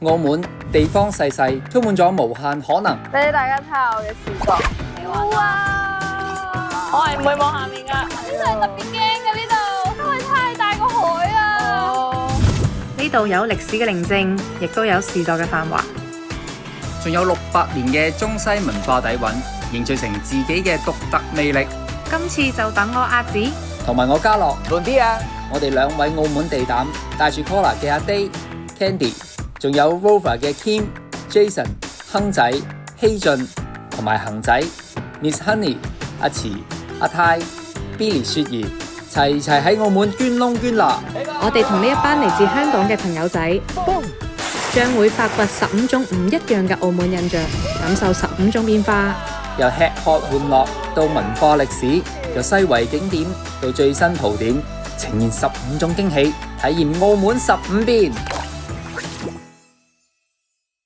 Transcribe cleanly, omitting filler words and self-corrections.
澳門地方細細，充滿咗無限可能。俾大家睇下我嘅視覺。哇！我係唔會望下面㗎。呢度係特別驚嘅，呢度因為太大個海啊。呢度有歷史嘅寧靜，亦都有時代嘅繁華，仲有600年嘅中西文化底蘊，凝聚成自己嘅獨特魅力。今次就等我阿子同埋我家樂，亂啲啊！我哋2位澳門地膽，帶住 Collar 嘅阿 Day、Candy， 仲有 Rover 嘅 Kim、Jason、亨仔、希俊同埋恒仔、Miss Honey、阿慈、阿泰、Billy 雪兒，齊喺澳門捐窿捐罅。我哋同呢一班嚟自香港嘅朋友仔，將會發掘15種唔一樣嘅澳門印象，感受15種變化。由吃喝玩樂到文化歷史，由西圍景點到最新蒲點，呈現15種驚喜，體驗澳門15變。